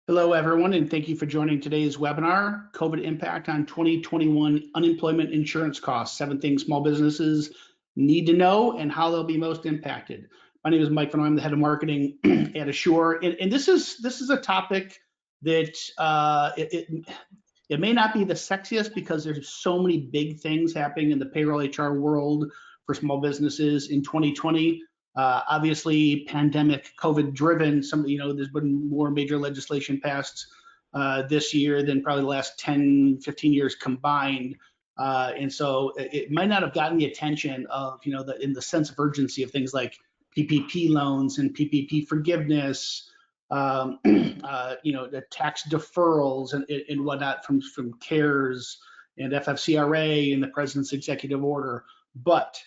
Hello, everyone, and thank you for joining today's webinar, COVID Impact on 2021 Unemployment Insurance Costs, 7 things small businesses need to know and how they'll be most impacted. My name is Mike Van. I'm the head of marketing at Assure, and this is a topic that it may not be the sexiest because there's so many big things happening in the payroll HR world for small businesses in 2020. Obviously, pandemic, COVID driven, there's been more major legislation passed this year than probably the last 10, 15 years combined. And so it might not have gotten the attention of, in the sense of urgency of things like PPP loans and PPP forgiveness, the tax deferrals and whatnot from CARES and FFCRA and the president's executive order. But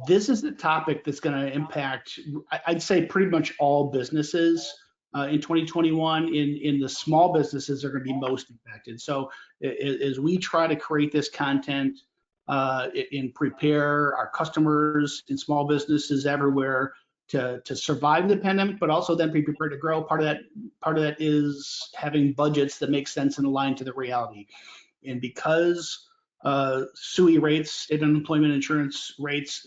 this is the topic that's going to impact, I'd say, pretty much all businesses in 2021. In the small businesses are going to be most impacted. So as we try to create this content and prepare our customers in small businesses everywhere to survive the pandemic, but also then be prepared to grow, part of that is having budgets that make sense and align to the reality. And because SUI rates, state unemployment insurance rates,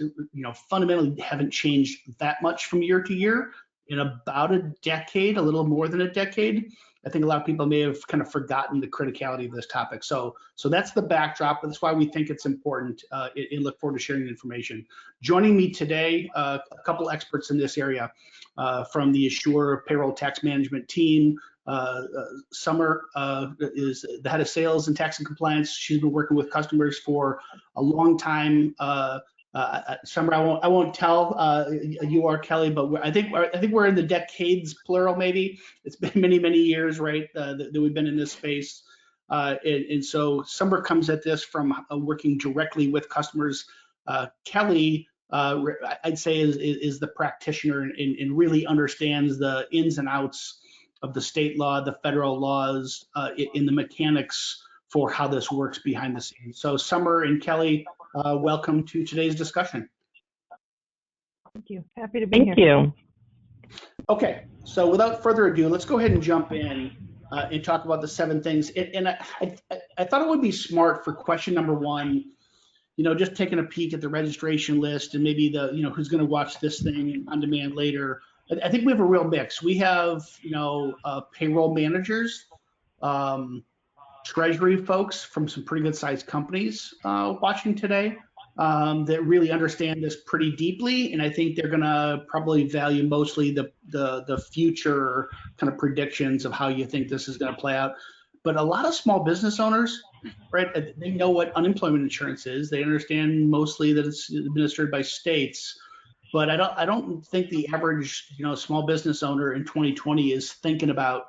fundamentally haven't changed that much from year to year in about a decade, a little more than a decade. I think a lot of people may have kind of forgotten the criticality of this topic. So that's the backdrop. That's why we think it's important and look forward to sharing the information. Joining me today, a couple experts in this area from the Assure payroll tax management team. Summer is the head of sales and tax and compliance. She's been working with customers for a long time. Summer, I won't tell you or Kelly, but I think we're in the decades, plural maybe. It's been many years, right, that we've been in this space. And so Summer comes at this from working directly with customers. Kelly, I'd say, is the practitioner and really understands the ins and outs of the state law, the federal laws, in the mechanics for how this works behind the scenes. So Summer and Kelly, welcome to today's discussion. Thank you. Happy to be here. Thank you. Okay, so without further ado, let's go ahead and jump in and talk about the 7 things. And I thought it would be smart for question number 1, just taking a peek at the registration list and maybe who's going to watch this thing on demand later. I think we have a real mix. We have, payroll managers, treasury folks from some pretty good sized companies watching today that really understand this pretty deeply. And I think they're gonna probably value mostly the future kind of predictions of how you think this is gonna play out. But a lot of small business owners, right, they know what unemployment insurance is. They understand mostly that it's administered by states. But I don't think the average small business owner in 2020 is thinking about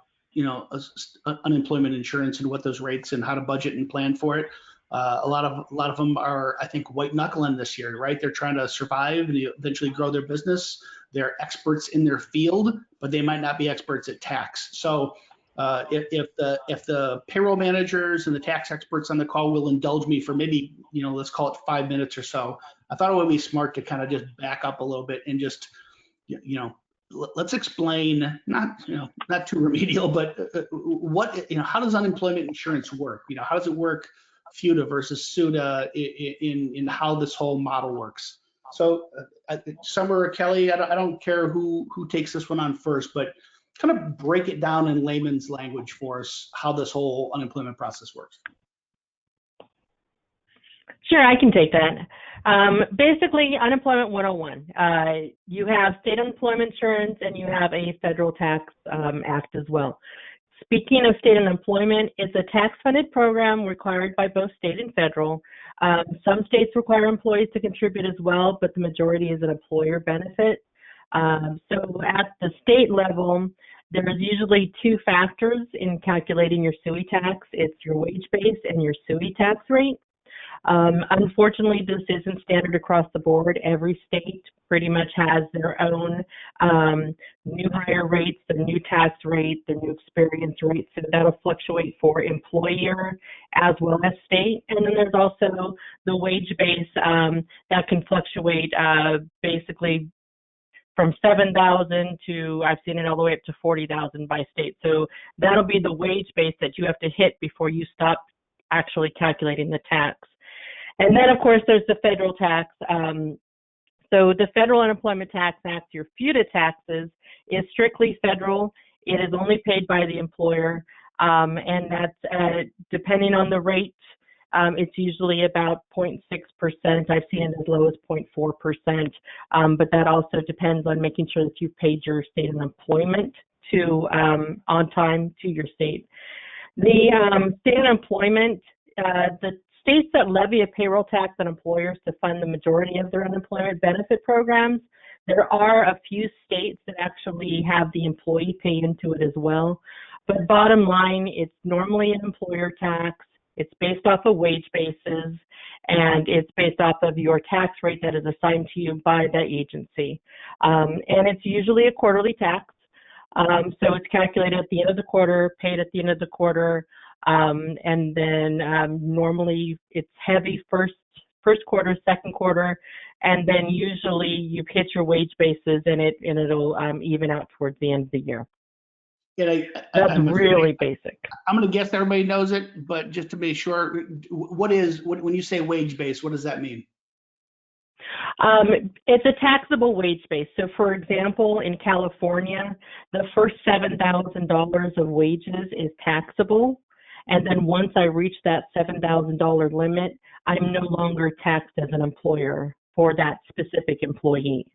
unemployment insurance and what those rates and how to budget and plan for it. A lot of them are, I think, white knuckling this year, right? They're trying to survive and eventually grow their business. They're experts in their field, but they might not be experts at tax. So if the payroll managers and the tax experts on the call will indulge me for maybe, let's call it 5 minutes or so, I thought it would be smart to kind of just back up a little bit and just, let's explain, not too remedial, but how does unemployment insurance work? How does it work, FUTA versus SUTA, in how this whole model works? So Summer or Kelly, I don't care who takes this one on first, but kind of break it down in layman's language for us, how this whole unemployment process works. Sure, I can take that. Basically, Unemployment 101. You have state unemployment insurance and you have a federal tax act as well. Speaking of state unemployment, it's a tax-funded program required by both state and federal. Some states require employees to contribute as well, but the majority is an employer benefit. So at the state level, there's usually 2 factors in calculating your SUI tax. It's your wage base and your SUI tax rate. Unfortunately, this isn't standard across the board. Every state pretty much has their own new hire rates, their new tax rate, their new experience rate. So that'll fluctuate for employer as well as state. And then there's also the wage base that can fluctuate basically from 7,000 to, I've seen it all the way up to 40,000 by state. So that'll be the wage base that you have to hit before you stop actually calculating the tax. And then, of course, there's the federal tax. So the Federal Unemployment Tax Act, your FUTA taxes, is strictly federal. It is only paid by the employer, and that's depending on the rate. It's usually about 0.6%. I've seen it as low as 0.4%, but that also depends on making sure that you've paid your state unemployment to on time to your state. The state unemployment, the states that levy a payroll tax on employers to fund the majority of their unemployment benefit programs, there are a few states that actually have the employee pay into it as well. But bottom line, it's normally an employer tax. It's based off of wage bases, and it's based off of your tax rate that is assigned to you by the agency. And it's usually a quarterly tax. So it's calculated at the end of the quarter, paid at the end of the quarter. And then normally it's heavy first quarter, second quarter, and then usually you hit your wage bases and it'll even out towards the end of the year. Yeah, That's really basic. I'm going to guess everybody knows it, but just to be sure, when you say wage base, what does that mean? It's a taxable wage base. So, for example, in California, the first $7,000 of wages is taxable. And then once I reach that $7,000 limit, I'm no longer taxed as an employer for that specific employee.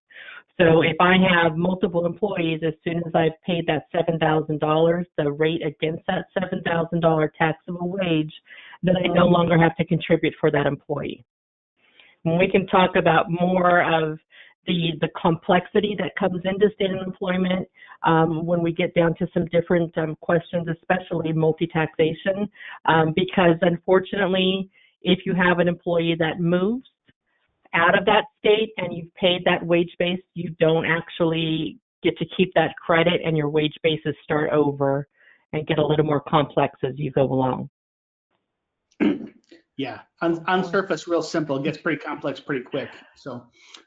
So if I have multiple employees, as soon as I've paid that $7,000, the rate against that $7,000 taxable wage, then I no longer have to contribute for that employee. And we can talk about more of the complexity that comes into state unemployment when we get down to some different questions, especially multi-taxation, because unfortunately, if you have an employee that moves out of that state and you've paid that wage base, you don't actually get to keep that credit, and your wage bases start over and get a little more complex as you go along. Yeah, on surface, real simple. It gets pretty complex pretty quick. So,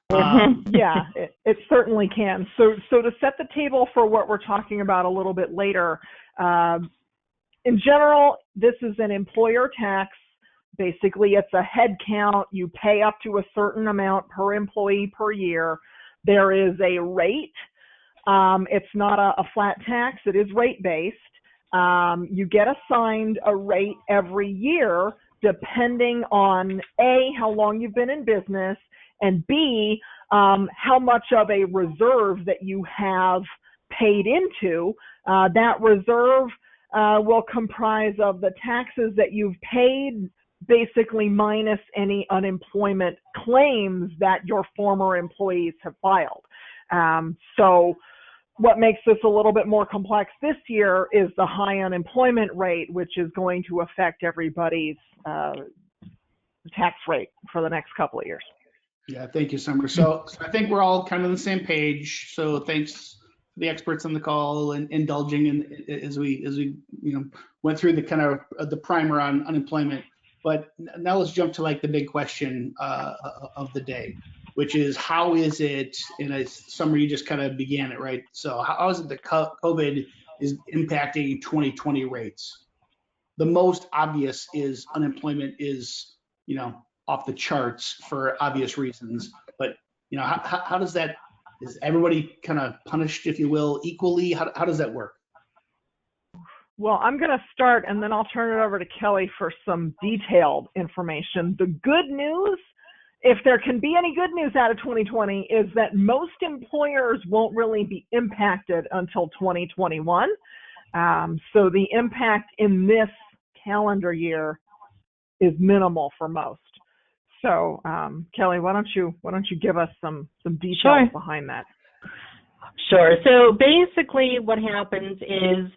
yeah, it certainly can. So to set the table for what we're talking about a little bit later, in general, this is an employer tax. Basically, it's a head count. You pay up to a certain amount per employee per year. There is a rate. It's not a flat tax. It is rate-based. You get assigned a rate every year depending on A, how long you've been in business, and B, how much of a reserve that you have paid into. That reserve will comprise of the taxes that you've paid, basically minus any unemployment claims that your former employees have filed. So what makes this a little bit more complex this year is the high unemployment rate, which is going to affect everybody's tax rate for the next couple of years. Yeah, thank you, Summer. So I think we're all kind of on the same page. So thanks to the experts on the call and indulging in as we went through the kind of the primer on unemployment. But now let's jump to like the big question of the day, which is how is it, and Summer, you just kind of began it, right? So how is it that COVID is impacting 2020 rates? The most obvious is unemployment is, off the charts for obvious reasons. But, how does that, is everybody kind of punished, if you will, equally? How does that work? Well, I'm going to start, and then I'll turn it over to Kelly for some detailed information. The good news, if there can be any good news out of 2020, is that most employers won't really be impacted until 2021. So the impact in this calendar year is minimal for most. So, Kelly, why don't you give us some details behind that? Sure. So basically, what happens is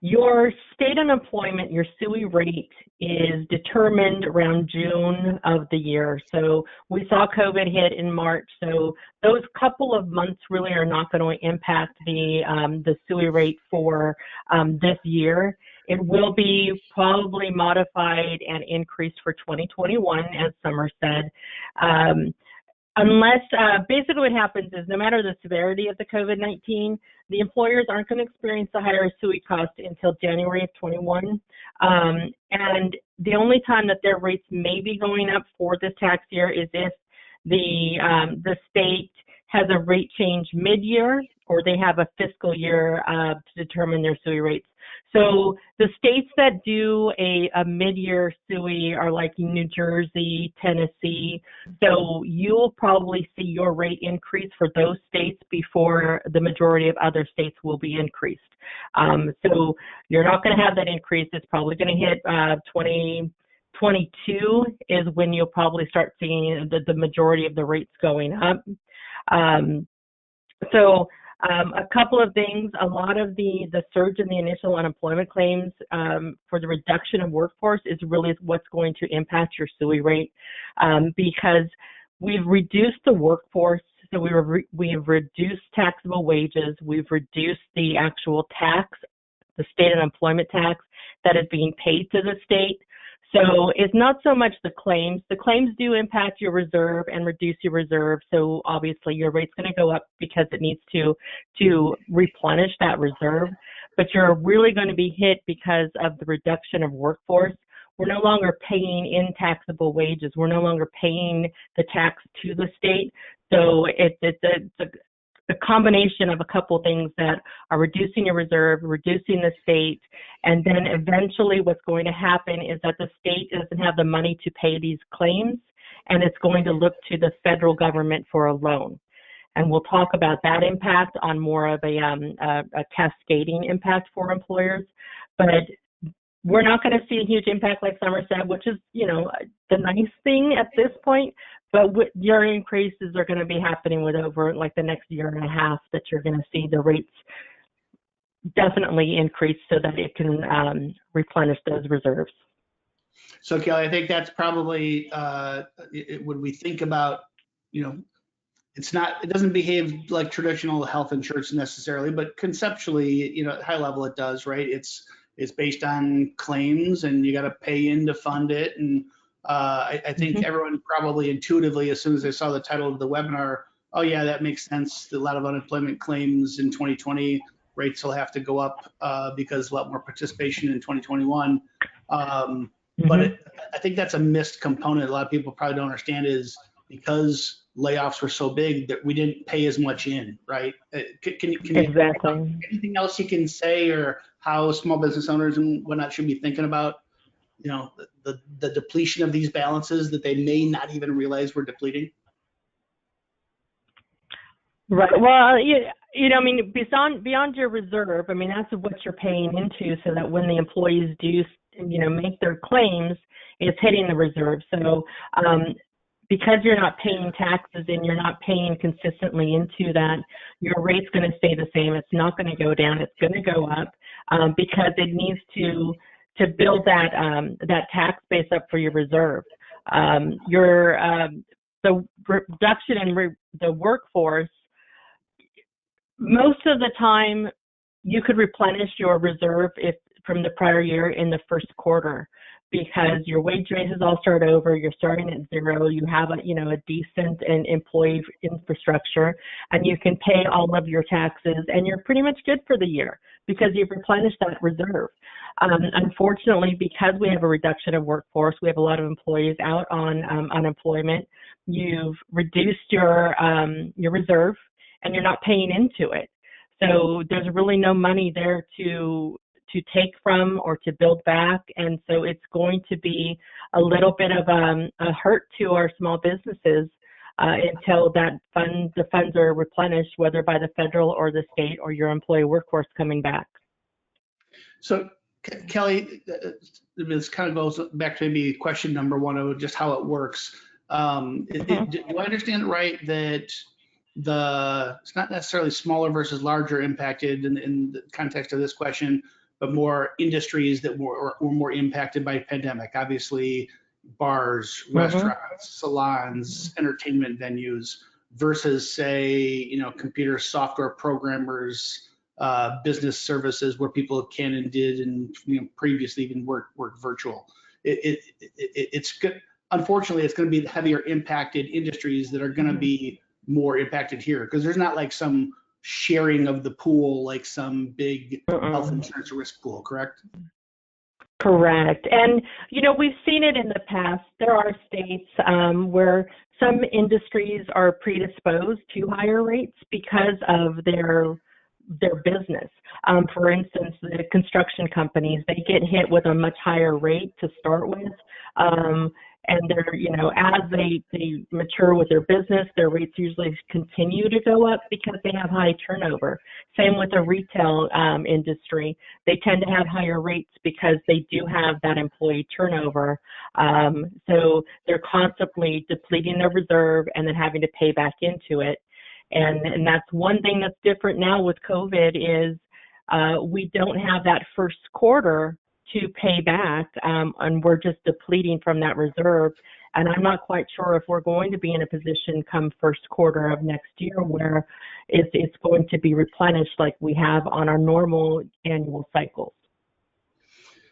your state unemployment, your SUI rate, is determined around June of the year. So we saw COVID hit in March. So those couple of months really are not going to impact the SUI rate for this year. It will be probably modified and increased for 2021, as Summer said. Unless, basically what happens is no matter the severity of the COVID-19, the employers aren't going to experience the higher SUI cost until January of 21. And the only time that their rates may be going up for this tax year is if the state has a rate change mid-year, or they have a fiscal year to determine their SUI rates. So the states that do a mid-year SUI are like New Jersey, Tennessee. So you'll probably see your rate increase for those states before the majority of other states will be increased. So you're not going to have that increase. It's probably going to hit 2022 is when you'll probably start seeing the majority of the rates going up. A couple of things, a lot of the surge in the initial unemployment claims for the reduction of workforce is really what's going to impact your SUI rate, because we've reduced the workforce. So we've reduced taxable wages. We've reduced the actual tax, the state unemployment tax that is being paid to the state. So it's not so much the claims. The claims do impact your reserve and reduce your reserve. So obviously your rate's going to go up because it needs to replenish that reserve. But you're really going to be hit because of the reduction of workforce. We're no longer paying in taxable wages. We're no longer paying the tax to the state. So it's a combination of a couple things that are reducing your reserve, reducing the state, and then eventually what's going to happen is that the state doesn't have the money to pay these claims, and it's going to look to the federal government for a loan. And we'll talk about that impact on more of a cascading impact for employers. But we're not going to see a huge impact like Summer said, which is, the nice thing at this point. But your increases are going to be happening with over like the next year and a half that you're going to see the rates definitely increase so that it can replenish those reserves. So Kelly, I think that's probably when we think about, it doesn't behave like traditional health insurance necessarily, but conceptually, at high level it does, right? It's based on claims and you got to pay in to fund it. And I think everyone probably intuitively, as soon as they saw the title of the webinar, oh yeah, that makes sense. A lot of unemployment claims in 2020, rates will have to go up because a lot more participation in 2021. But I think that's a missed component. A lot of people probably don't understand is because layoffs were so big that we didn't pay as much in, right? Can you exactly. Anything else you can say, or how small business owners and whatnot should be thinking about, the depletion of these balances that they may not even realize we're depleting? Right. Well, beyond your reserve, that's what you're paying into, so that when the employees do, make their claims, it's hitting the reserve. So, because you're not paying taxes and you're not paying consistently into that, your rate's going to stay the same. It's not going to go down. It's going to go up because it needs to build that tax base up for your reserve. The reduction in the workforce, most of the time you could replenish your reserve from the prior year in the first quarter, because your wage rate has all started over. You're starting at zero. You have a decent and employee infrastructure, and you can pay all of your taxes, and you're pretty much good for the year because you've replenished that reserve. Unfortunately, because we have a reduction of workforce, we have a lot of employees out on unemployment. You've reduced your reserve, and you're not paying into it. So there's really no money there to take from or to build back, and so it's going to be a little bit of a hurt to our small businesses until the funds are replenished, whether by the federal or the state or your employee workforce coming back. So Kelly, this kind of goes back to maybe question number one of just how it works. Do I understand it right that it's not necessarily smaller versus larger impacted in the context of this question, but more industries that were more impacted by pandemic? Obviously, bars, restaurants, salons, entertainment venues, versus say, computer software programmers, business services where people can and did and previously even work virtual. It's good. unfortunately, it's going to be the heavier impacted industries that are going to be more impacted here, because there's not like some sharing of the pool like some big health insurance risk pool, correct? Correct. And, we've seen it in the past. There are states where some industries are predisposed to higher rates because of their business. For instance, the construction companies, they get hit with a much higher rate to start with. And they're, as they mature with their business, their rates usually continue to go up because they have high turnover. Same with the retail industry. They tend to have higher rates because they do have that employee turnover. So they're constantly depleting their reserve and then having to pay back into it. And that's one thing that's different now with COVID is we don't have that first quarter to pay back, and we're just depleting from that reserve. And I'm not quite sure if we're going to be in a position come first quarter of next year where it's going to be replenished like we have on our normal annual cycles.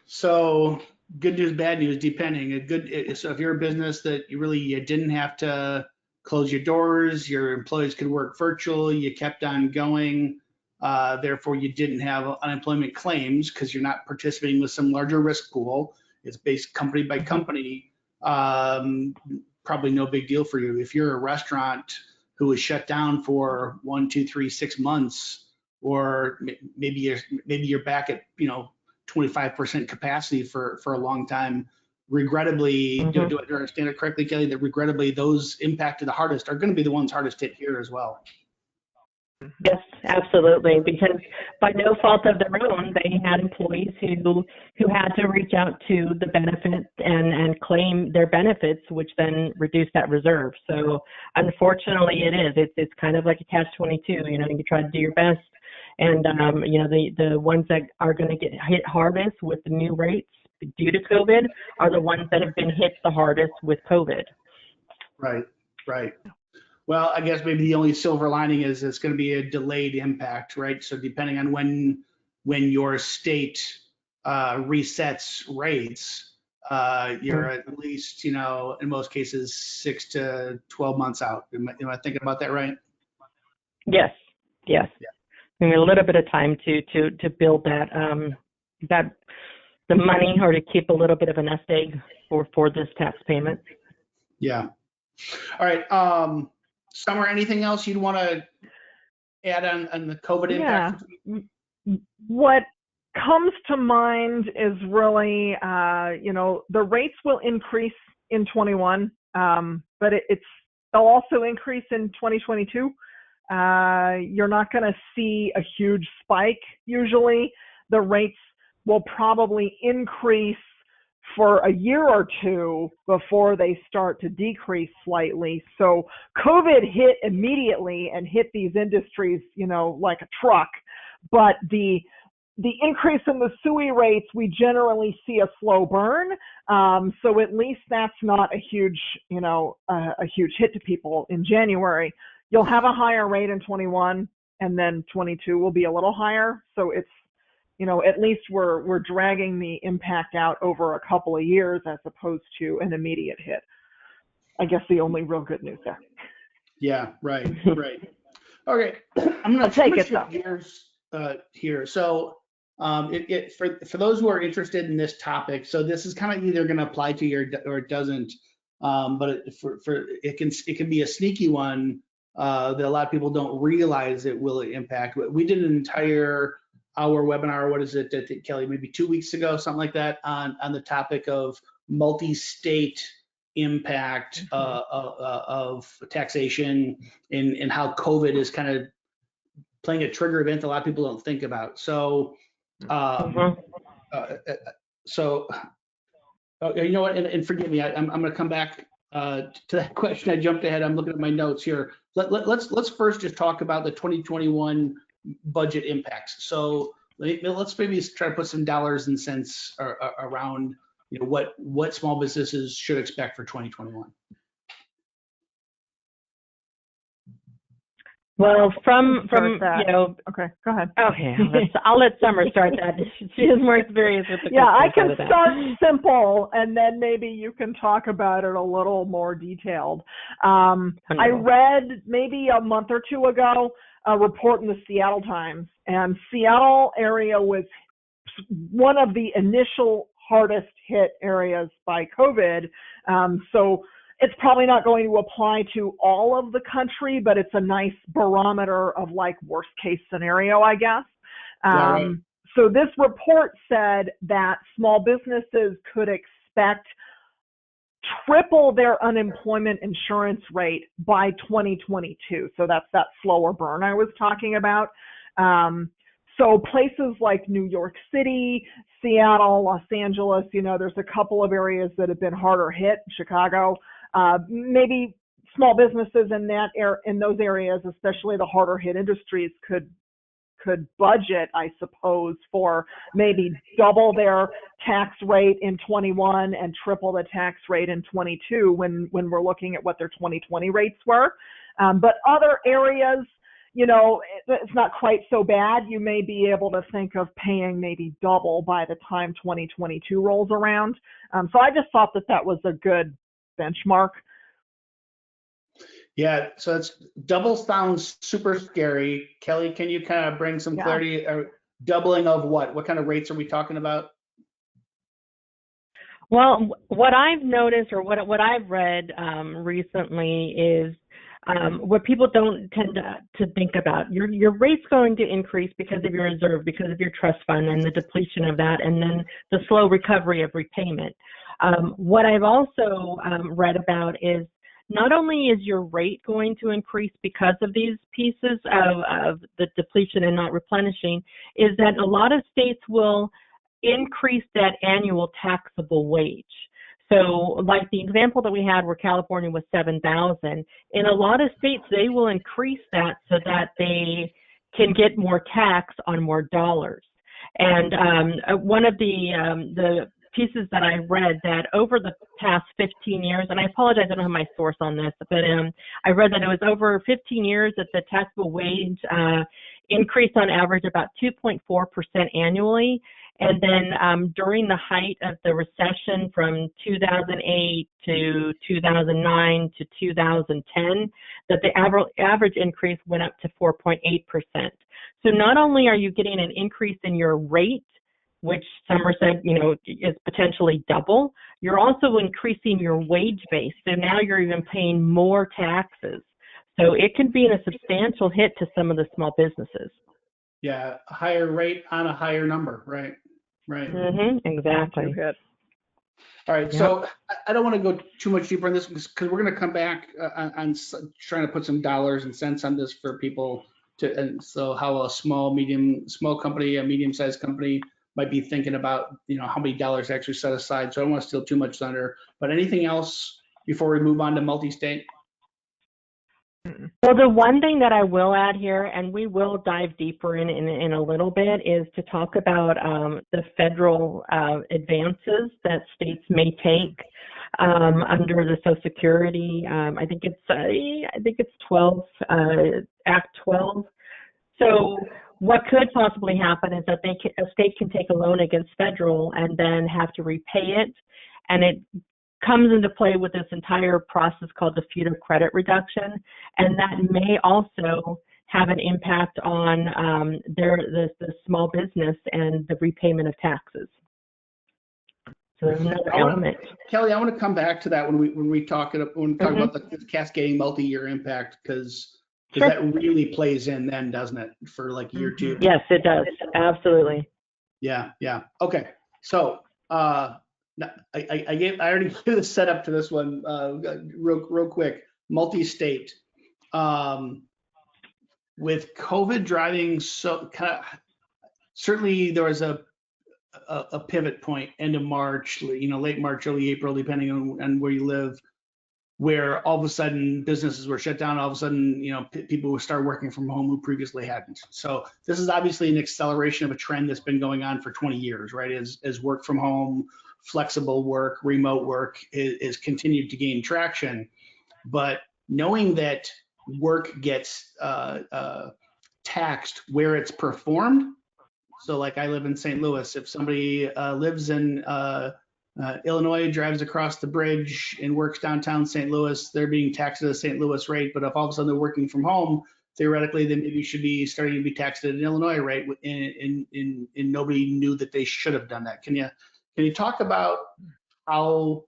So good news, bad news, depending. So if you're a business that you didn't have to close your doors, your employees could work virtual, you kept on going, therefore you didn't have unemployment claims because you're not participating with some larger risk pool. It's based company by company. Probably no big deal for you. If you're a restaurant who was shut down for 1, 2, 3, 6 months, or maybe you're back at 25% capacity for a long time. Regrettably, do I understand it correctly, Kelly, that regrettably those impacted the hardest are going to be the ones hardest hit here as well? Yes, absolutely. Because by no fault of their own, they had employees who had to reach out to the benefit and claim their benefits, which then reduced that reserve. So unfortunately, it is. It's kind of like a catch-22. You try to do your best, and the ones that are going to get hit hardest with the new rates due to COVID are the ones that have been hit the hardest with COVID. Right. Well, I guess maybe the only silver lining is it's going to be a delayed impact, right? So depending on when your state resets rates, you're at least, in most cases, 6 to 12 months out. Am I thinking about that right? Yes. Yeah. I mean, a little bit of time to build that the money, or to keep a little bit of a nest egg for this tax payment. Yeah. All right. Summer, anything else you'd want to add on the COVID impact? Yeah. What comes to mind is really, the rates will increase in 21, but they'll also increase in 2022. You're not going to see a huge spike. Usually the rates will probably increase for a year or two before they start to decrease slightly. So COVID hit immediately and hit these industries, like a truck. But the increase in the SUI rates, we generally see a slow burn. So at least that's not a huge, a huge hit to people in January. You'll have a higher rate in 21, and then 22 will be a little higher. So it's, at least we're dragging the impact out over a couple of years as opposed to an immediate hit. I guess the only real good news there. Yeah, right. Okay, I'm going to switch gears here. So for those who are interested in this topic, so this is kind of either going to apply to you or it doesn't, but it can be a sneaky one that a lot of people don't realize it will impact. We did an entire hour webinar, what is it, I think, Kelly, maybe 2 weeks ago, something like that, on the topic of multi-state impact of taxation and how COVID is kind of playing a trigger event a lot of people don't think about. So, you know what, and forgive me, I'm going to come back to that question. I jumped ahead. I'm looking at my notes here. Let's first just talk about the 2021 budget impacts. So let's maybe try to put some dollars and cents around what small businesses should expect for 2021. Well, from Start that. you know. Okay, go ahead. Okay, I'll let Summer start that. She has more experience with the Yeah, I customer can side of start that. simple, and then maybe you can talk about it a little more detailed. I Wonderful. read maybe a month or two ago a report in the Seattle Times, and Seattle area was one of the initial hardest hit areas by COVID. So it's probably not going to apply to all of the country, but it's a nice barometer of like worst case scenario, I guess. Yeah, right. So this report said that small businesses could expect triple their unemployment insurance rate by 2022. So that's that slower burn I was talking about. So places like New York City, Seattle, Los Angeles, you know, there's a couple of areas that have been harder hit, Chicago, maybe small businesses in those areas, especially the harder hit industries, could budget, I suppose, for maybe double their tax rate in 21 and triple the tax rate in 22 when we're looking at what their 2020 rates were. But other areas, you know, it's not quite so bad. You may be able to think of paying maybe double by the time 2022 rolls around. So I just thought that was a good benchmark. Yeah, so it's double sounds super scary. Kelly, can you kind of bring some clarity? Or doubling of what? What kind of rates are we talking about? Well, what I've noticed or what I've read recently is what people don't tend to think about. Your rate's going to increase because of your reserve, because of your trust fund and the depletion of that, and then the slow recovery of repayment. What I've also read about is not only is your rate going to increase because of these pieces of the depletion and not replenishing, is that a lot of states will increase that annual taxable wage. So like the example that we had where California was $7,000, in a lot of states, they will increase that so that they can get more tax on more dollars. And one of the pieces that I read that over the past 15 years, and I apologize, I don't have my source on this, but I read that it was over 15 years that the taxable wage increased on average about 2.4% annually. And then during the height of the recession from 2008 to 2009 to 2010, that the average increase went up to 4.8%. So not only are you getting an increase in your rate, which Summer said, you know, is potentially double, you're also increasing your wage base. So now you're even paying more taxes. So it can be a substantial hit to some of the small businesses. Yeah, a higher rate on a higher number, right? Right. Exactly. All right, so I don't want to go too much deeper on this because we're going to come back on trying to put some dollars and cents on this for people and so how a small company, a medium-sized company might be thinking about, you know, how many dollars actually set aside. So I don't want to steal too much thunder, but anything else before we move on to multi-state? Well, the one thing that I will add here, and we will dive deeper in a little bit, is to talk about the federal advances that states may take under the Social Security. I think it's 12 Act 12. So what could possibly happen is that a state can take a loan against federal and then have to repay it, and it comes into play with this entire process called the FUTA credit reduction, and that may also have an impact on the small business and the repayment of taxes. So there's another element. Kelly, I want to come back to that when we talk about the cascading multi-year impact, because that really plays in then, doesn't it, for like year two? Yes, it does. Absolutely. Yeah. Okay. So I already gave the setup to this one real quick. Multi-state. With COVID driving, so kind of certainly there was a pivot point end of March, you know, late March, early April, depending on where you live, where all of a sudden businesses were shut down. All of a sudden, you know, people would start working from home who previously hadn't. So this is obviously an acceleration of a trend that's been going on for 20 years, right? As work from home, flexible work, remote work is continued to gain traction. But knowing that work gets taxed where it's performed. So like I live in St. Louis. If somebody lives in Illinois, drives across the bridge and works downtown St. Louis, they're being taxed at a St. Louis rate. But if all of a sudden they're working from home, theoretically, they maybe should be starting to be taxed at an Illinois rate, and nobody knew that they should have done that. Can you talk about how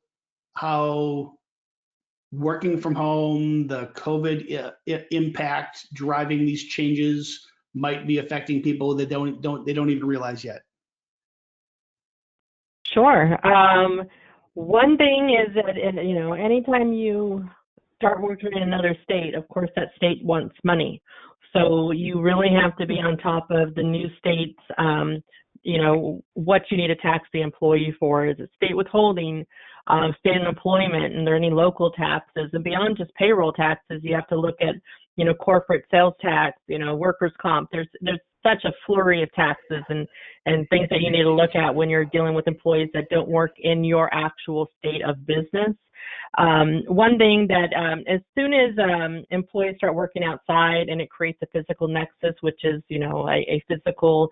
working from home, the COVID impact driving these changes might be affecting people that they don't even realize yet? Sure. One thing is that, anytime you start working in another state, of course, that state wants money. So you really have to be on top of the new states, what you need to tax the employee for. Is it state withholding, state unemployment, and there any local taxes? And beyond just payroll taxes, you have to look at, corporate sales tax, workers' comp. There's such a flurry of taxes and things that you need to look at when you're dealing with employees that don't work in your actual state of business. One thing that as soon as employees start working outside and it creates a physical nexus, which is, a physical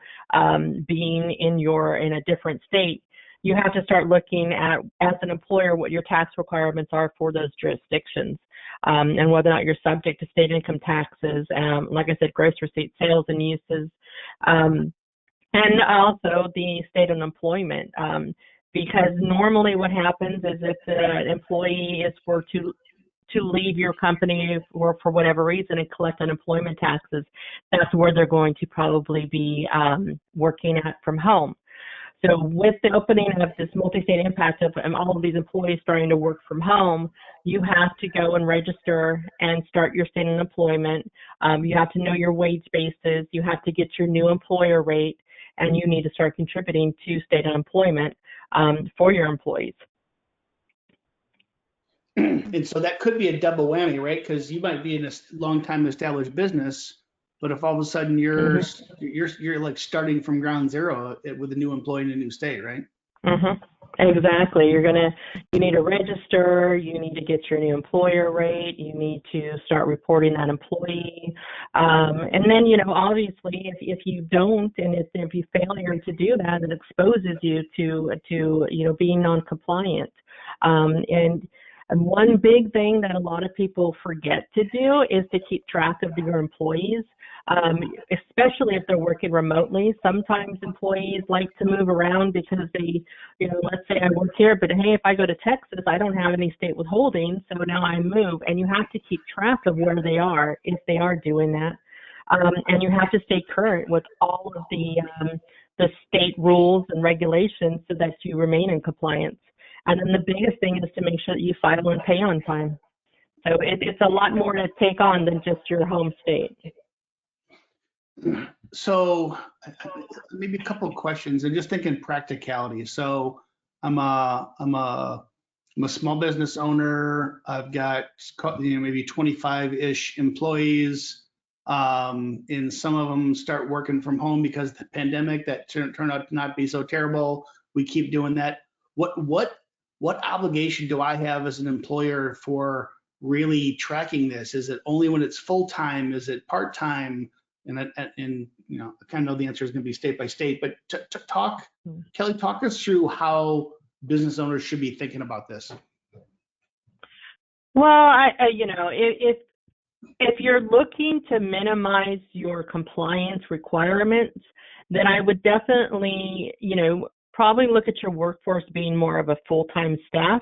being in a different state, you have to start looking at, as an employer, what your tax requirements are for those jurisdictions, and whether or not you're subject to state income taxes, like I said, gross receipt sales and uses, and also the state unemployment. Because normally what happens is if the employee is to leave your company or for whatever reason and collect unemployment taxes, that's where they're going to probably be working at from home. So with the opening of this multi-state impact of all of these employees starting to work from home, you have to go and register and start your state unemployment. You have to know your wage bases. You have to get your new employer rate, and you need to start contributing to state unemployment for your employees. And so that could be a double whammy, right? Because you might be in a long time established business, but if all of a sudden you're like starting from ground zero with a new employee in a new state, right? Mm-hmm. Exactly. You need to register, you need to get your new employer rate, you need to start reporting that employee. And then, obviously if you don't, and if you fail to do that, it exposes you to being non-compliant. And one big thing that a lot of people forget to do is to keep track of your employees, especially if they're working remotely. Sometimes employees like to move around because they, let's say I work here, but hey, if I go to Texas, I don't have any state withholding, so now I move. And you have to keep track of where they are if they are doing that. And you have to stay current with all of the state rules and regulations so that you remain in compliance. And then the biggest thing is to make sure that you file and pay on time. So it's a lot more to take on than just your home state. So maybe a couple of questions, and just thinking practicality. So I'm a small business owner. I've got maybe 25-ish employees, and some of them start working from home because of the pandemic. That turned out to not be so terrible. We keep doing that. What obligation do I have as an employer for really tracking this? Is it only when it's full time? Is it part time? And I kind of know the answer is going to be state by state. But Kelly, talk us through how business owners should be thinking about this. Well, if you're looking to minimize your compliance requirements, then I would definitely, probably look at your workforce being more of a full-time staff.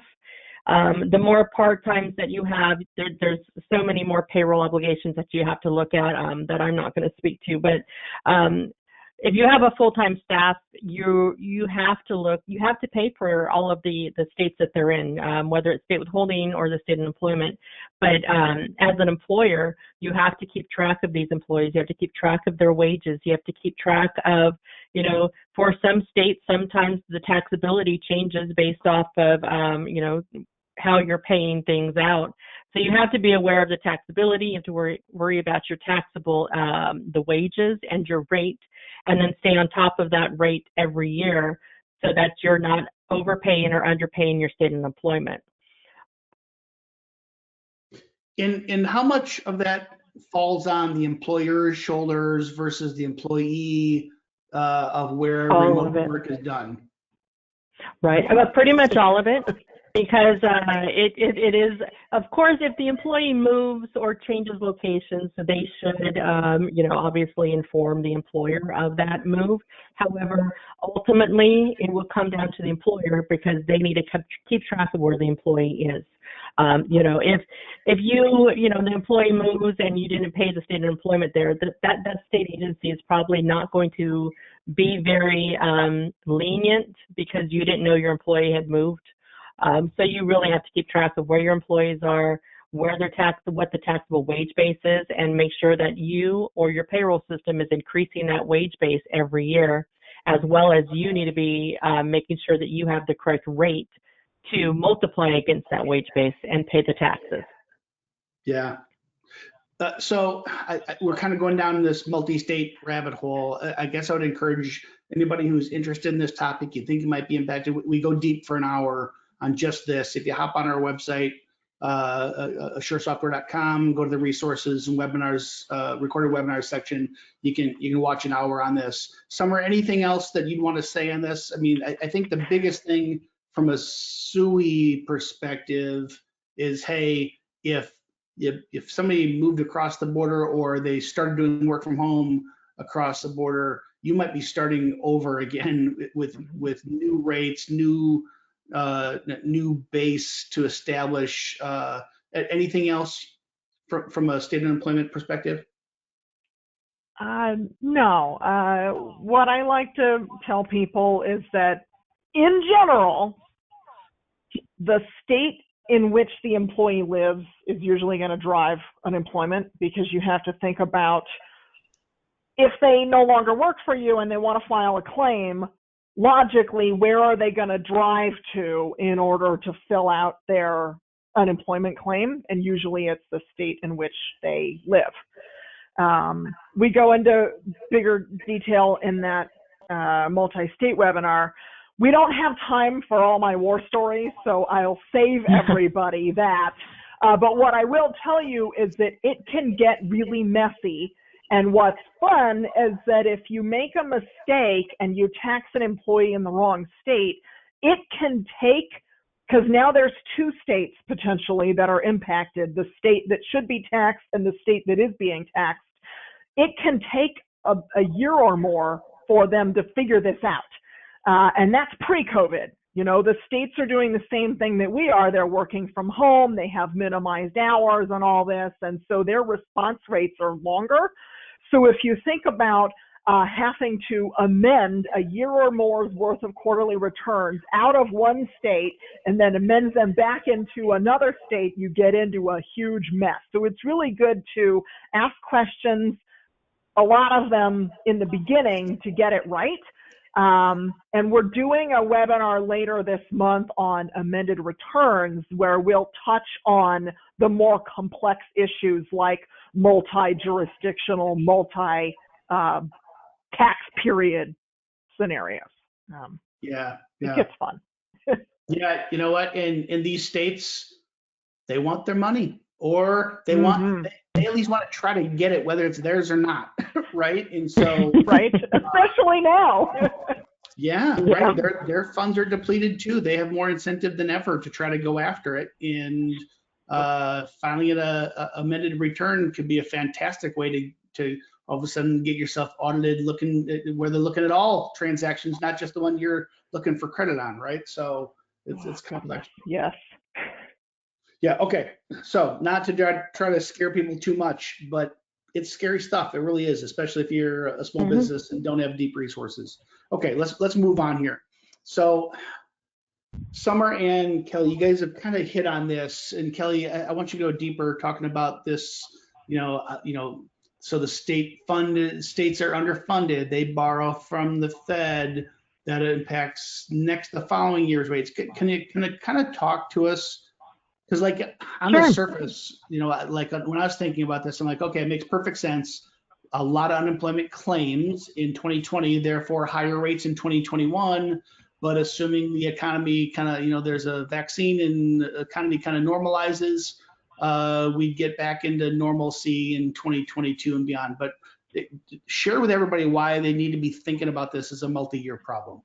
The more part-times that you have, there's so many more payroll obligations that you have to look at that I'm not going to speak to. But if you have a full-time staff, you have to pay for all of the states that they're in, whether it's state withholding or the state unemployment. But as an employer, you have to keep track of these employees. You have to keep track of their wages. You have to keep track of, for some states, sometimes the taxability changes based off of, how you're paying things out. So you have to be aware of the taxability. You have to worry about your taxable, the wages and your rate, and then stay on top of that rate every year so that you're not overpaying or underpaying your state unemployment. And how much of that falls on the employer's shoulders versus the employee of where All remote of it. work is done? Right, but pretty much all of it, because it is, of course, if the employee moves or changes locations, so they should, obviously inform the employer of that move. However, ultimately, it will come down to the employer because they need to keep track of where the employee is. If the employee moves and you didn't pay the state of employment there, that state agency is probably not going to be very lenient because you didn't know your employee had moved. So you really have to keep track of where your employees are, where they're what the taxable wage base is, and make sure that you or your payroll system is increasing that wage base every year, as well as you need to be making sure that you have the correct rate to multiply against that wage base and pay the taxes. Yeah. So we're kind of going down this multi-state rabbit hole. I guess I would encourage anybody who's interested in this topic, you think it might be impacted. We go deep for an hour on just this. If you hop on our website, assuresoftware.com, go to the resources and webinars, recorded webinars section, you can watch an hour on this. Summer, anything else that you'd want to say on this? I mean, I think the biggest thing from a SUI perspective is, hey, if somebody moved across the border or they started doing work from home across the border, you might be starting over again with new rates, new base to establish. Anything else from a state unemployment perspective? No. What I like to tell people is that in general, the state in which the employee lives is usually going to drive unemployment, because you have to think about if they no longer work for you and they want to file a claim, logically, where are they going to drive to in order to fill out their unemployment claim? And usually it's the state in which they live. We go into bigger detail in that multi-state webinar. We don't have time for all my war stories, so I'll save everybody that. But what I will tell you is that it can get really messy. And what's fun is that if you make a mistake and you tax an employee in the wrong state, it can take, because now there's two states potentially that are impacted, the state that should be taxed and the state that is being taxed. It can take a year or more for them to figure this out. And that's pre-COVID. The states are doing the same thing that we are. They're working from home. They have minimized hours and all this. And so their response rates are longer. So if you think about having to amend a year or more's worth of quarterly returns out of one state and then amend them back into another state, you get into a huge mess. So it's really good to ask questions, a lot of them in the beginning, to get it right. And we're doing a webinar later this month on amended returns, where we'll touch on the more complex issues like multi-jurisdictional, multi-tax period scenarios. It gets fun. Yeah, you know what? In these states, they want their money, or they they at least want to try to get it, whether it's theirs or not, right? And so, right, especially now. Yeah, right. Their funds are depleted too. They have more incentive than ever to try to go after it. And filing it a amended return could be a fantastic way to all of a sudden get yourself audited, where they're looking at all transactions, not just the one you're looking for credit on, right? So it's complex. Yes. Yeah. Okay. So not to try to scare people too much, but it's scary stuff. It really is, especially if you're a small business and don't have deep resources. Okay, let's move on here. So Summer and Kelly, you guys have kind of hit on this, and Kelly, I want you to go deeper talking about this. So the states are underfunded. They borrow from the Fed. That impacts the following year's rates. Can you kind of talk to us? Because like on the surface, like when I was thinking about this, I'm like, okay, it makes perfect sense. A lot of unemployment claims in 2020, therefore higher rates in 2021. But assuming the economy kind of, there's a vaccine and the economy kind of normalizes, we get back into normalcy in 2022 and beyond. But share with everybody why they need to be thinking about this as a multi-year problem.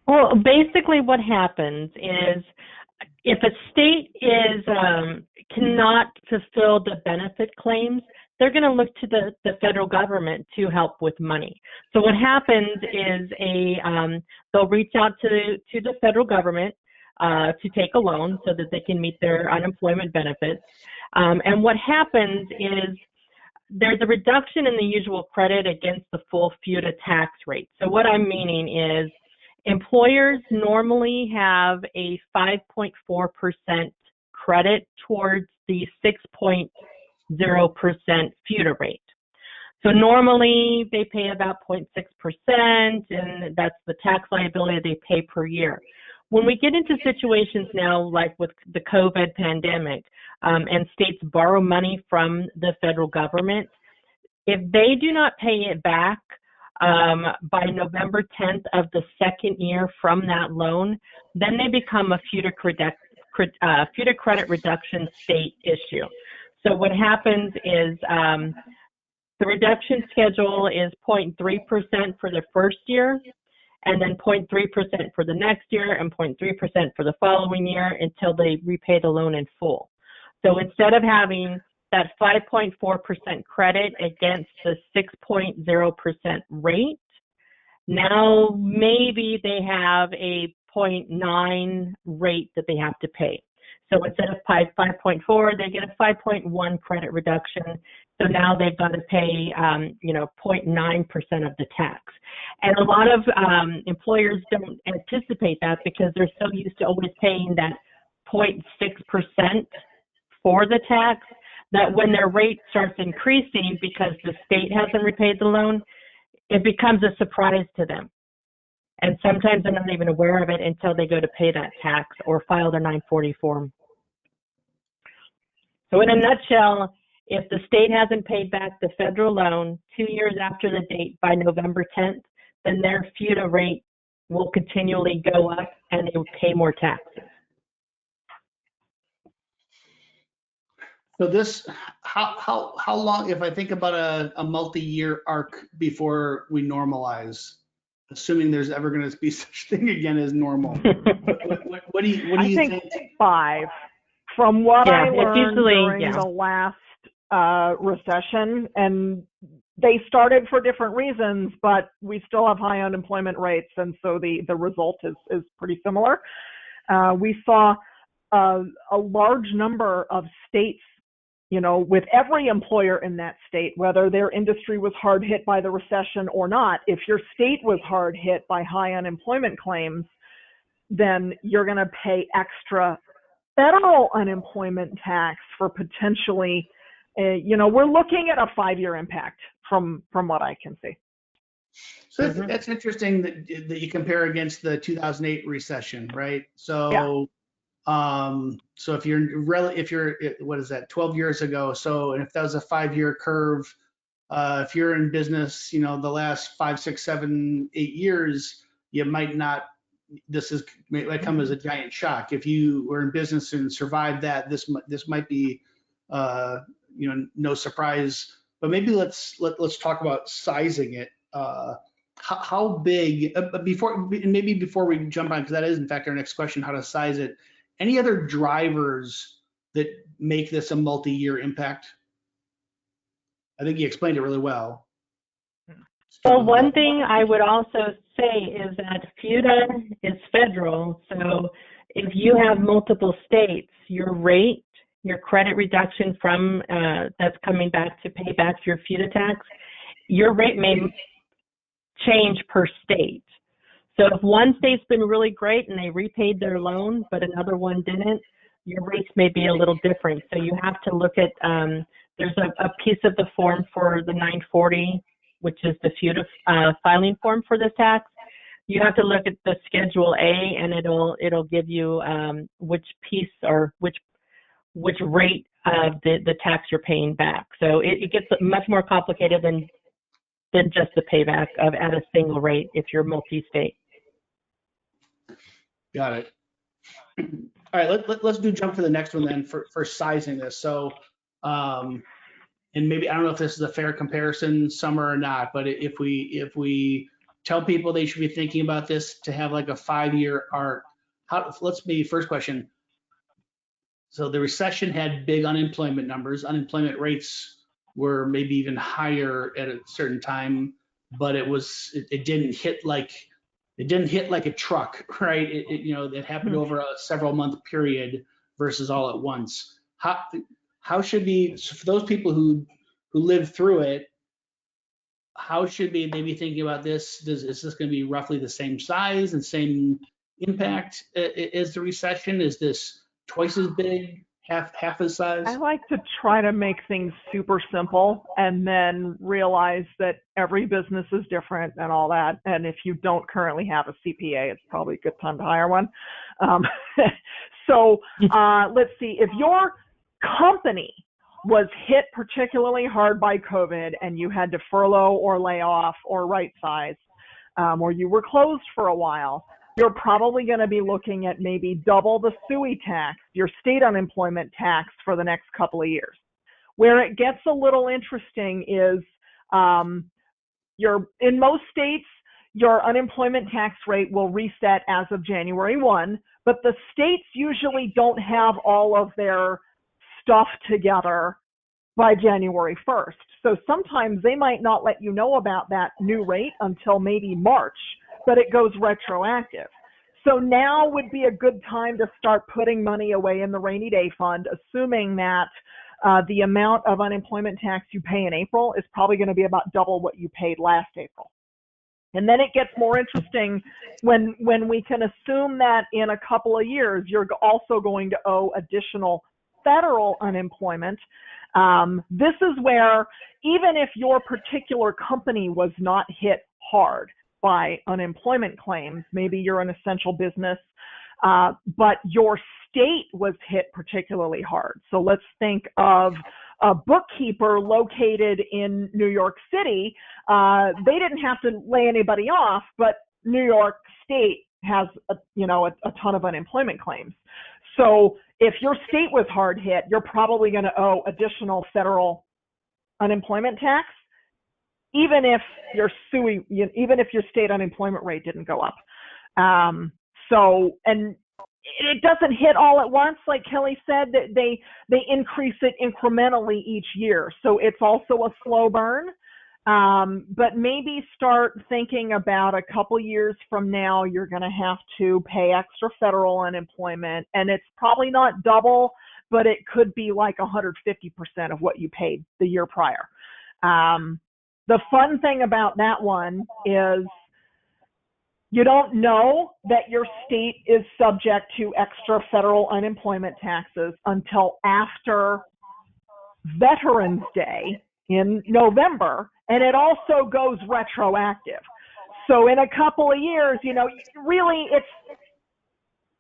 Well, basically what happens is if a state is cannot fulfill the benefit claims, they're going to look to the federal government to help with money. So what happens is they'll reach out to the federal government to take a loan so that they can meet their unemployment benefits. And what happens is there's a reduction in the usual credit against the full FUTA tax rate. So what I'm meaning is employers normally have a 5.4% credit towards the 6.0% FUTA rate. So normally they pay about 0.6%, and that's the tax liability they pay per year. When we get into situations now, like with the COVID pandemic, and states borrow money from the federal government, if they do not pay it back by November 10th of the second year from that loan, then they become a FUTA credit reduction state issue. So what happens is the reduction schedule is 0.3% for the first year, and then 0.3% for the next year, and 0.3% for the following year until they repay the loan in full. So instead of having that 5.4% credit against the 6.0% rate, now maybe they have a 0.9 rate that they have to pay. So instead of 5.4, they get a 5.1 credit reduction. So now they've got to pay, 0.9% of the tax. And a lot of employers don't anticipate that because they're so used to always paying that 0.6% for the tax, that when their rate starts increasing because the state hasn't repaid the loan, it becomes a surprise to them. And sometimes they're not even aware of it until they go to pay that tax or file their 940 form. So in a nutshell, if the state hasn't paid back the federal loan 2 years after the date by November 10th, then their FUTA rate will continually go up and they will pay more taxes. So this, how long, if I think about a multi-year arc before we normalize, assuming there's ever going to be such thing again as normal, what do you think? I think 5. From what I learned during the last recession, and they started for different reasons, but we still have high unemployment rates, and so the result is pretty similar. We saw a large number of states, with every employer in that state, whether their industry was hard hit by the recession or not, if your state was hard hit by high unemployment claims, then you're going to pay extra federal unemployment tax for potentially, we're looking at a 5-year impact from what I can see. So that's interesting that you compare against the 2008 recession, right? So, so if you're what is that, 12 years ago? So, and if that was a 5-year curve, if you're in business, the last 5, 6, 7, 8 years, you might not. This might come as a giant shock. If you were in business and survived that, this might be, no surprise. But maybe let's talk about sizing it. How big? Before we jump on, because that is in fact our next question, how to size it. Any other drivers that make this a multi-year impact? I think you explained it really well. Well, one thing I would also say is that FUTA is federal. So if you have multiple states, your rate, your credit reduction from that's coming back to pay back your FUTA tax, your rate may change per state. So if one state's been really great and they repaid their loan, but another one didn't, your rates may be a little different. So you have to look at, there's a piece of the form for the 940, which is the FUTA filing form for this tax. You have to look at the Schedule A, and it'll give you which piece or which rate of the tax you're paying back. So it gets much more complicated than just the payback at a single rate if you're multi-state. Got it. All right, let's jump to the next one then for sizing this. So, and maybe I don't know if this is a fair comparison, summer or not, but if we tell people they should be thinking about this to have like a 5-year arc, let's maybe first question. So the recession had big unemployment numbers. Unemployment rates were maybe even higher at a certain time, but it didn't hit like a truck, right? It happened over a several month period versus all at once. How should be for those people who lived through it? How should they be thinking about this? Is this going to be roughly the same size and same impact as the recession? Is this twice as big, half as size? I like to try to make things super simple and then realize that every business is different and all that. And if you don't currently have a CPA, it's probably a good time to hire one. So let's see, if your company was hit particularly hard by COVID and you had to furlough or lay off or right size, or you were closed for a while, you're probably going to be looking at maybe double the SUI tax, your state unemployment tax, for the next couple of years. Where it gets a little interesting is in most states, your unemployment tax rate will reset as of January 1, but the states usually don't have all of their stuff together by January 1st. So sometimes they might not let you know about that new rate until maybe March, but it goes retroactive. So now would be a good time to start putting money away in the rainy day fund, assuming that the amount of unemployment tax you pay in April is probably going to be about double what you paid last April. And then it gets more interesting when we can assume that in a couple of years, you're also going to owe additional federal unemployment. This is where, even if your particular company was not hit hard by unemployment claims, maybe you're an essential business, but your state was hit particularly hard. So let's think of a bookkeeper located in New York City. They didn't have to lay anybody off, but New York State has a ton of unemployment claims. So if your state was hard hit, you're probably going to owe additional federal unemployment tax, even if your state unemployment rate didn't go up. And it doesn't hit all at once, like Kelly said. That they increase it incrementally each year, so it's also a slow burn. But maybe start thinking about a couple years from now, you're going to have to pay extra federal unemployment, and it's probably not double, but it could be like 150% of what you paid the year prior. The fun thing about that one is you don't know that your state is subject to extra federal unemployment taxes until after Veterans Day in November, and it also goes retroactive. So in a couple of years, really it's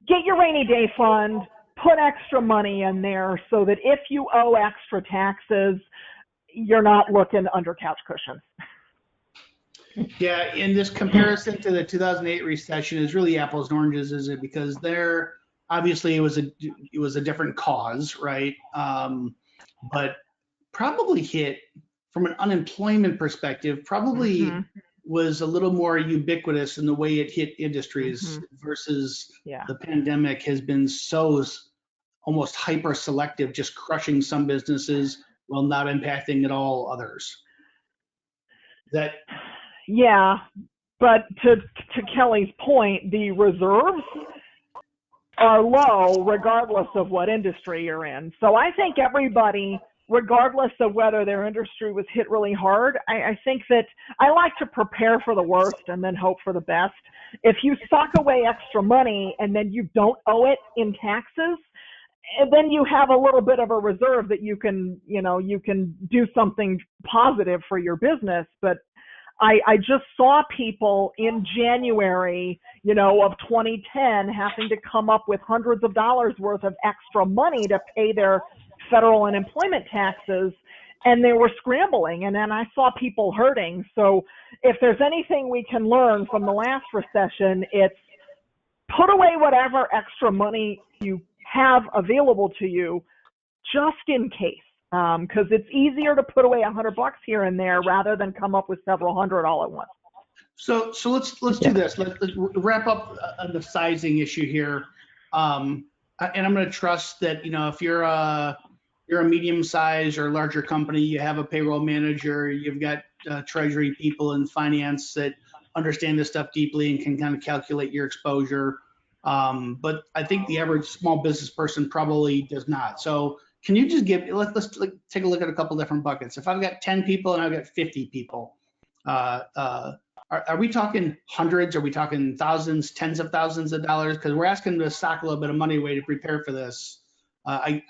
get your rainy day fund, put extra money in there so that if you owe extra taxes, you're not looking under couch cushions. Yeah, in this comparison to the 2008 recession is really apples and oranges, is it? Because there, obviously, it was a different cause, right? But probably hit from an unemployment perspective, probably was a little more ubiquitous in the way it hit industries versus the pandemic has been so almost hyper selective, just crushing some businesses while not impacting at all others. Yeah, but to Kelly's point, the reserves are low regardless of what industry you're in. So I think everybody, regardless of whether their industry was hit really hard, I think that I like to prepare for the worst and then hope for the best. If you sock away extra money and then you don't owe it in taxes, and then you have a little bit of a reserve that you can do something positive for your business. But I just saw people in January, of 2010 having to come up with hundreds of dollars worth of extra money to pay their federal unemployment taxes, and they were scrambling, and then I saw people hurting. So if there's anything we can learn from the last recession, it's put away whatever extra money you have available to you just in case. Because it's easier to put away $100 here and there rather than come up with several hundred all at once. So let's do this. Let's wrap up on the sizing issue here. And I'm going to trust that, if you're a medium size or larger company, you have a payroll manager, you've got treasury people and finance that understand this stuff deeply and can kind of calculate your exposure. But I think the average small business person probably does not. So can you just let's take a look at a couple different buckets. If I've got 10 people and I've got 50 people, are we talking hundreds? Are we talking thousands, tens of thousands of dollars? Because we're asking them to sock a little bit of money away to prepare for this. A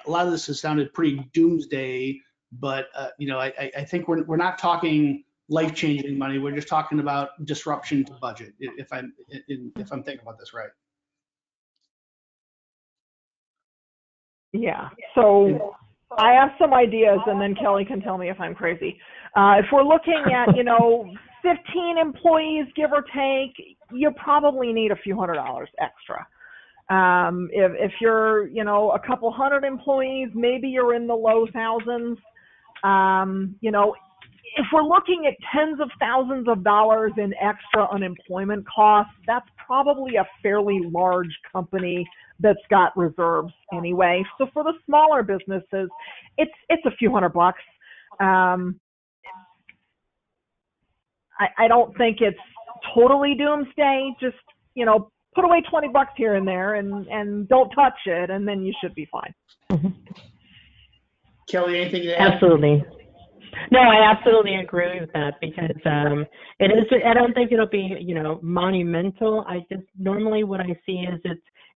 lot of this has sounded pretty doomsday, but I think we're not talking life-changing money. We're just talking about disruption to budget. If I'm thinking about this right. Yeah. So I have some ideas, and then Kelly can tell me if I'm crazy. If we're looking at 15 employees, give or take, you probably need a few $100s extra. If you're, a couple hundred employees, maybe you're in the low thousands. If we're looking at tens of thousands of dollars in extra unemployment costs, that's probably a fairly large company that's got reserves anyway. So for the smaller businesses, it's a few $100. I don't think it's totally doomsday. Just, put away $20 here and there and don't touch it, and then you should be fine. Mm-hmm. Kelly, anything to add? Absolutely. No, I absolutely agree with that because it is. I don't think it'll be, monumental. I just normally what I see is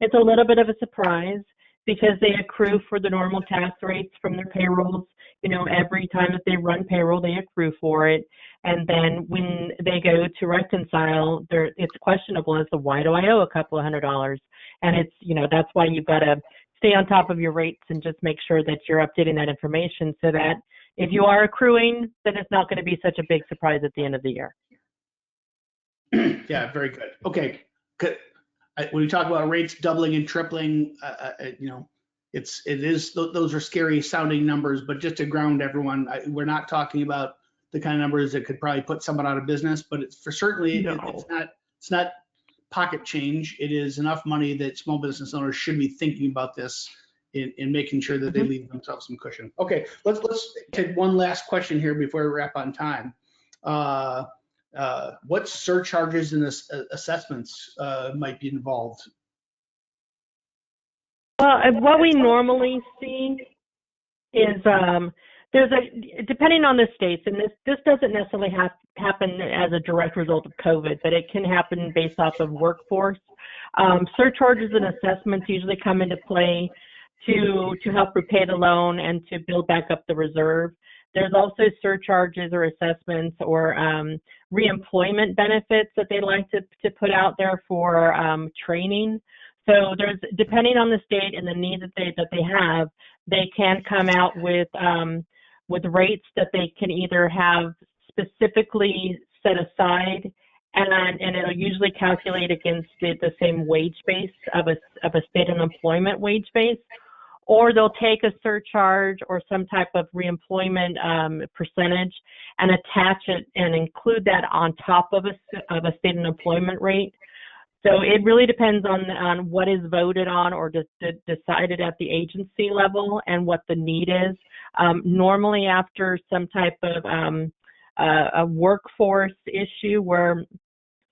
it's a little bit of a surprise because they accrue for the normal tax rates from their payrolls. Every time that they run payroll, they accrue for it, and then when they go to reconcile, it's questionable as to why do I owe a couple of $100, and it's that's why you've got to stay on top of your rates and just make sure that you're updating that information so that if you are accruing, then it's not going to be such a big surprise at the end of the year. Yeah, very good. Okay, good. When you talk about rates doubling and tripling, those are scary sounding numbers. But just to ground everyone, we're not talking about the kind of numbers that could probably put someone out of business. But it's not pocket change. It is enough money that small business owners should be thinking about this in making sure that they leave themselves some cushion. Okay, let's take one last question here before we wrap on time. What surcharges and assessments might be involved? Well, what we normally see is depending on the states, and this doesn't necessarily happen as a direct result of COVID, but it can happen based off of workforce. Surcharges and assessments usually come into play to help repay the loan and to build back up the reserve. There's also surcharges or assessments or reemployment benefits that they like to put out there for training. So depending on the state and the needs that they have, they can come out with rates that they can either have specifically set aside, and it'll usually calculate against the same wage base of a state unemployment wage base, or they'll take a surcharge or some type of reemployment percentage and attach it and include that on top of a state unemployment rate. So it really depends on what is voted on or decided at the agency level and what the need is. Normally after some type of a workforce issue where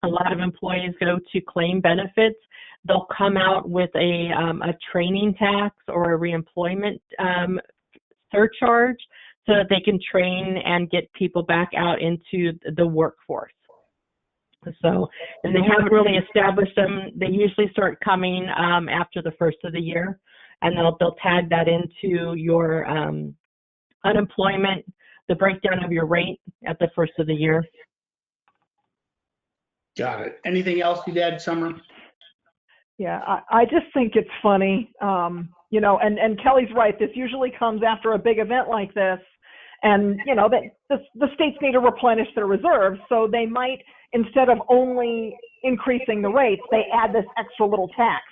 a lot of employees go to claim benefits, they'll come out with a training tax or a reemployment surcharge so that they can train and get people back out into the workforce. So, and they haven't really established them. They usually start coming after the first of the year, and they'll tag that into your unemployment, the breakdown of your rate at the first of the year. Got it. Anything else you'd add, Summer? Yeah, I just think it's funny, and Kelly's right. This usually comes after a big event like this, and the states need to replenish their reserves, so they might, instead of only increasing the rates, they add this extra little tax.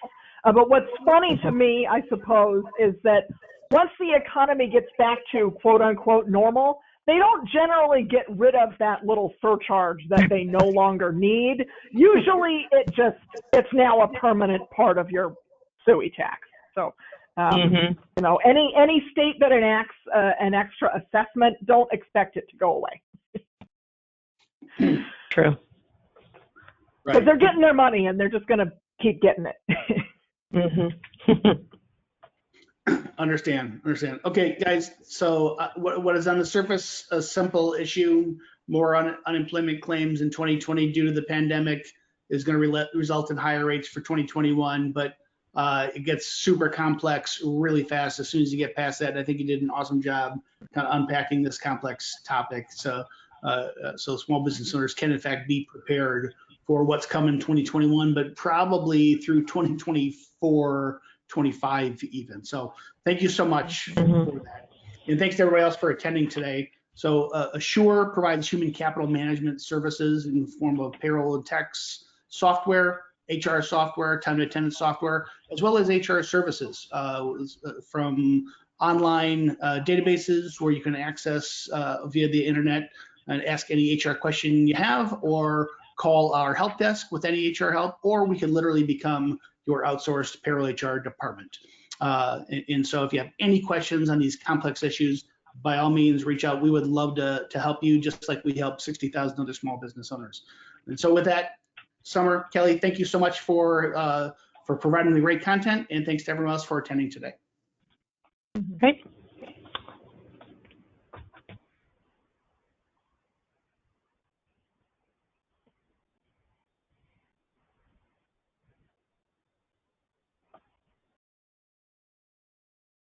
But what's funny to me, I suppose, is that once the economy gets back to quote unquote normal, they don't generally get rid of that little surcharge that they no longer need. Usually it's now a permanent part of your SUI tax. So, you know, any state that enacts an extra assessment, don't expect it to go away. True. Because they're getting their money and they're just going to keep getting it. Understand. Okay, guys, so what is on the surface a simple issue, more unemployment claims in 2020 due to the pandemic, is going to result in higher rates for 2021, but it gets super complex really fast as soon as you get past that. And I think you did an awesome job kind of unpacking this complex topic. So small business owners can in fact be prepared for what's coming in 2021, but probably through 2024, 25 even. So thank you so much for that. And thanks to everybody else for attending today. So Assure provides human capital management services in the form of payroll and tax software, HR software, time and attendance software, as well as HR services from online databases where you can access via the internet and ask any HR question you have, or call our help desk with any HR help, or we can literally become your outsourced payroll HR department. And so if you have any questions on these complex issues, by all means, reach out. We would love to help you, just like we help 60,000 other small business owners. And so with that, Summer, Kelly, thank you so much for providing the great content, and thanks to everyone else for attending today. Great.